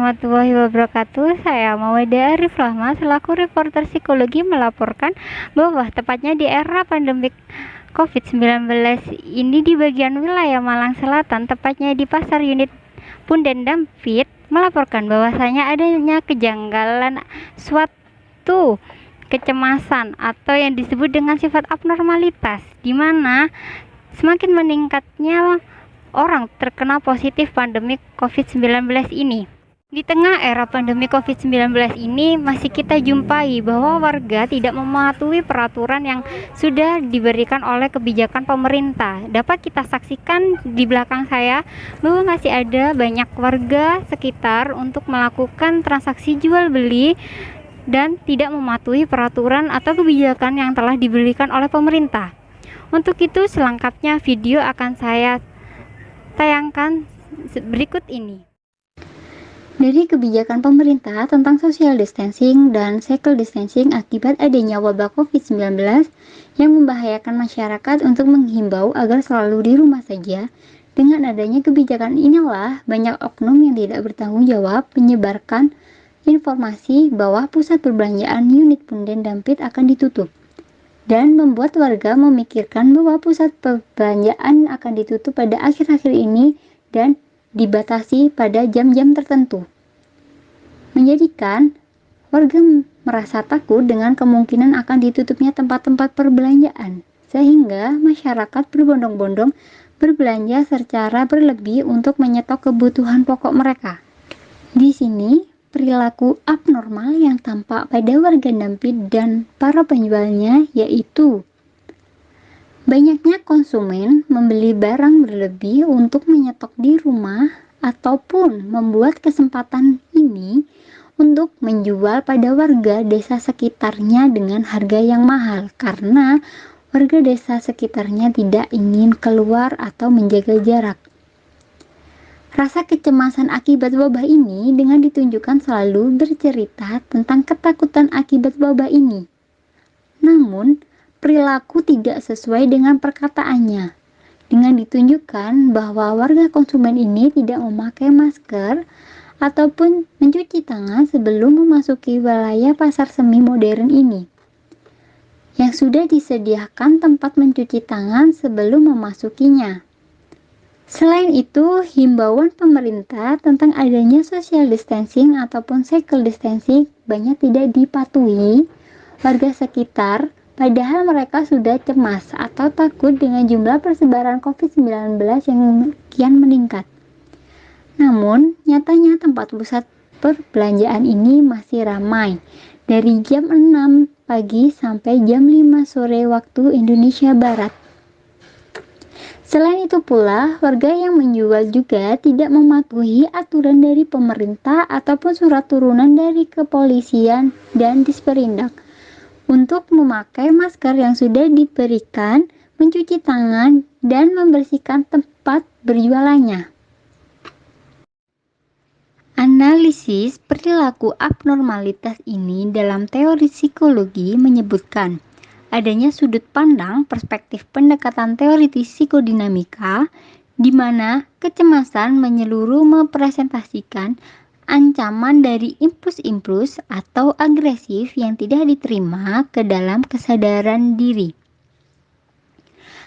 warahmatullahi wabarakatuh. Saya Mauida Arif Rahma selaku reporter psikologi melaporkan bahwa tepatnya di era pandemi COVID-19 ini di bagian wilayah Malang Selatan, tepatnya di Pasar Unit Punden Dampit, melaporkan bahwasanya adanya kejanggalan suatu kecemasan atau yang disebut dengan sifat abnormalitas, di mana semakin meningkatnya orang terkena positif pandemi COVID-19 ini. Di tengah era pandemi COVID-19 ini masih kita jumpai bahwa warga tidak mematuhi peraturan yang sudah diberikan oleh kebijakan pemerintah. Dapat kita saksikan di belakang saya bahwa masih ada banyak warga sekitar untuk melakukan transaksi jual beli dan tidak mematuhi peraturan atau kebijakan yang telah diberikan oleh pemerintah. Untuk itu selengkapnya video akan saya tayangkan berikut ini. Dari kebijakan pemerintah tentang social distancing dan physical distancing akibat adanya wabah COVID-19 yang membahayakan masyarakat untuk menghimbau agar selalu di rumah saja. Dengan adanya kebijakan inilah banyak oknum yang tidak bertanggung jawab menyebarkan informasi bahwa pusat perbelanjaan unit Punden Dampit akan ditutup dan membuat warga memikirkan bahwa pusat perbelanjaan akan ditutup pada akhir-akhir ini dan dibatasi pada jam-jam tertentu, menjadikan warga merasa takut dengan kemungkinan akan ditutupnya tempat-tempat perbelanjaan, sehingga masyarakat berbondong-bondong berbelanja secara berlebih untuk menyetok kebutuhan pokok mereka. Di sini perilaku abnormal yang tampak pada warga Dampit dan para penjualnya yaitu banyaknya konsumen membeli barang berlebih untuk menyetok di rumah ataupun membuat kesempatan ini untuk menjual pada warga desa sekitarnya dengan harga yang mahal karena warga desa sekitarnya tidak ingin keluar atau menjaga jarak. Rasa kecemasan akibat wabah ini dengan ditunjukkan selalu bercerita tentang ketakutan akibat wabah ini. Namun, perilaku tidak sesuai dengan perkataannya. Dengan ditunjukkan bahwa warga konsumen ini tidak memakai masker ataupun mencuci tangan sebelum memasuki wilayah pasar semi modern ini, yang sudah disediakan tempat mencuci tangan sebelum memasukinya. Selain itu, himbauan pemerintah tentang adanya social distancing ataupun physical distancing banyak tidak dipatuhi warga sekitar, padahal mereka sudah cemas atau takut dengan jumlah persebaran COVID-19 yang kian meningkat. Namun, nyatanya tempat pusat perbelanjaan ini masih ramai dari jam 6 pagi sampai jam 5 sore waktu Indonesia Barat. Selain itu pula, warga yang menjual juga tidak mematuhi aturan dari pemerintah ataupun surat turunan dari kepolisian dan Disperindak untuk memakai masker yang sudah diberikan, mencuci tangan, dan membersihkan tempat berjualannya. Analisis perilaku abnormalitas ini dalam teori psikologi menyebutkan adanya sudut pandang perspektif pendekatan teoritis psikodinamika di mana kecemasan menyeluruh mempresentasikan ancaman dari impuls-impuls atau agresif yang tidak diterima ke dalam kesadaran diri.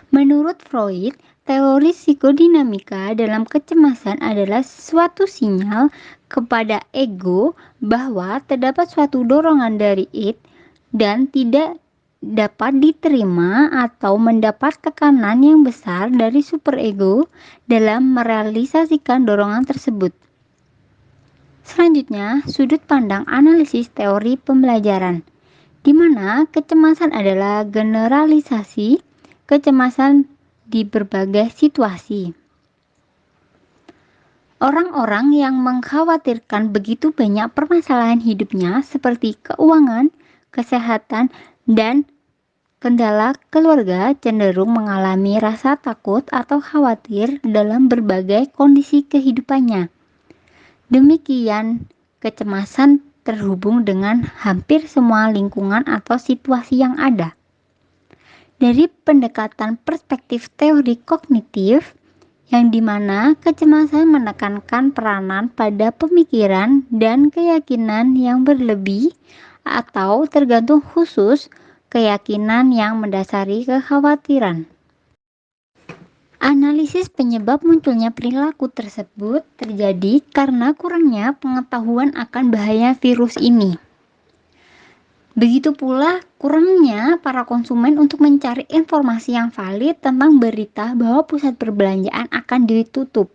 Menurut Freud, teori psikodinamika dalam kecemasan adalah suatu sinyal kepada ego bahwa terdapat suatu dorongan dari id dan tidak dapat diterima atau mendapat tekanan yang besar dari superego dalam merealisasikan dorongan tersebut. Selanjutnya, sudut pandang analisis teori pembelajaran, di mana kecemasan adalah generalisasi kecemasan di berbagai situasi. Orang-orang yang mengkhawatirkan begitu banyak permasalahan hidupnya seperti keuangan, kesehatan, dan kendala keluarga cenderung mengalami rasa takut atau khawatir dalam berbagai kondisi kehidupannya. Demikian, kecemasan terhubung dengan hampir semua lingkungan atau situasi yang ada. Dari pendekatan perspektif teori kognitif yang dimana kecemasan menekankan peranan pada pemikiran dan keyakinan yang berlebih atau tergantung khusus keyakinan yang mendasari kekhawatiran. Analisis penyebab munculnya perilaku tersebut terjadi karena kurangnya pengetahuan akan bahaya virus ini. Begitu pula kurangnya para konsumen untuk mencari informasi yang valid tentang berita bahwa pusat perbelanjaan akan ditutup,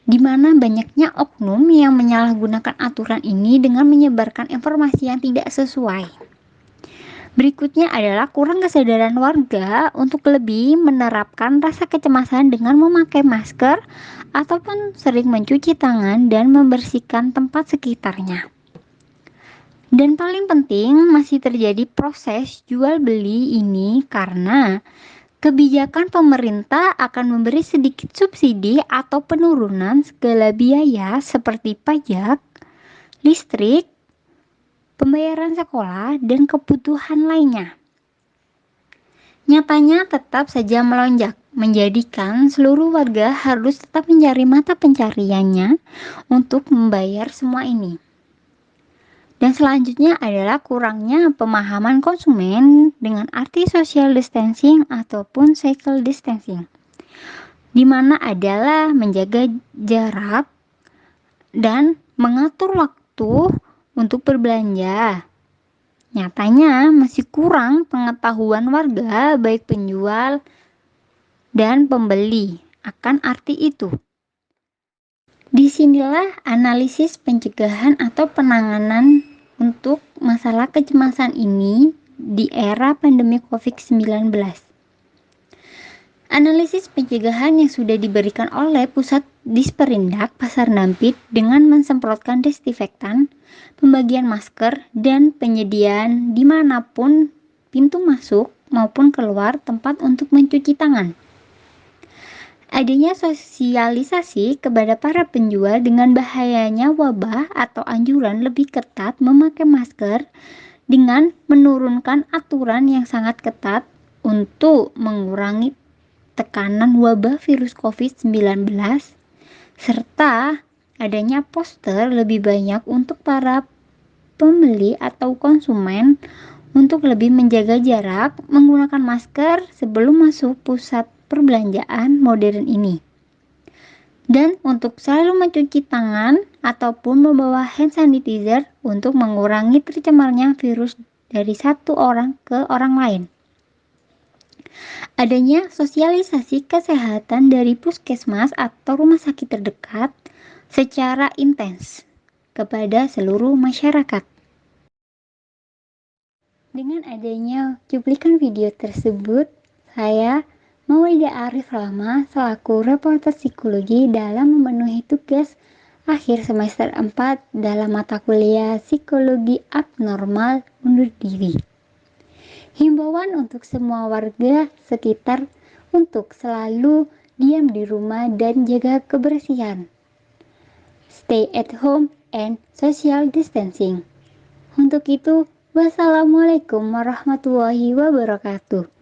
di mana banyaknya oknum yang menyalahgunakan aturan ini dengan menyebarkan informasi yang tidak sesuai. Berikutnya adalah kurang kesadaran warga untuk lebih menerapkan rasa kecemasan dengan memakai masker ataupun sering mencuci tangan dan membersihkan tempat sekitarnya. Dan paling penting masih terjadi proses jual beli ini karena kebijakan pemerintah akan memberi sedikit subsidi atau penurunan segala biaya seperti pajak, listrik, pembayaran sekolah, dan kebutuhan lainnya. Nyatanya tetap saja melonjak, menjadikan seluruh warga harus tetap mencari mata pencariannya untuk membayar semua ini. Dan selanjutnya adalah kurangnya pemahaman konsumen dengan arti social distancing ataupun physical distancing, di mana adalah menjaga jarak dan mengatur waktu untuk berbelanja. Nyatanya masih kurang pengetahuan warga baik penjual dan pembeli akan arti itu. Disinilah analisis pencegahan atau penanganan untuk masalah kecemasan ini di era pandemi COVID-19. Analisis pencegahan yang sudah diberikan oleh Pusat Disperindak Pasar Dampit dengan mensemprotkan desinfektan, pembagian masker, dan penyediaan dimanapun pintu masuk maupun keluar tempat untuk mencuci tangan. Adanya sosialisasi kepada para penjual dengan bahayanya wabah atau anjuran lebih ketat memakai masker dengan menurunkan aturan yang sangat ketat untuk mengurangi tekanan wabah virus COVID-19 serta adanya poster lebih banyak untuk para pembeli atau konsumen untuk lebih menjaga jarak menggunakan masker sebelum masuk pusat perbelanjaan modern ini. Dan untuk selalu mencuci tangan ataupun membawa hand sanitizer untuk mengurangi tercemarnya virus dari satu orang ke orang lain. Adanya sosialisasi kesehatan dari puskesmas atau rumah sakit terdekat secara intens kepada seluruh masyarakat. Dengan adanya cuplikan video tersebut, saya Maulidah Arif Rahma selaku reporter psikologi dalam memenuhi tugas akhir semester 4 dalam mata kuliah psikologi abnormal undur diri. Himbauan untuk semua warga sekitar untuk selalu diam di rumah dan jaga kebersihan. Stay at home and social distancing. Untuk itu, wassalamualaikum warahmatullahi wabarakatuh.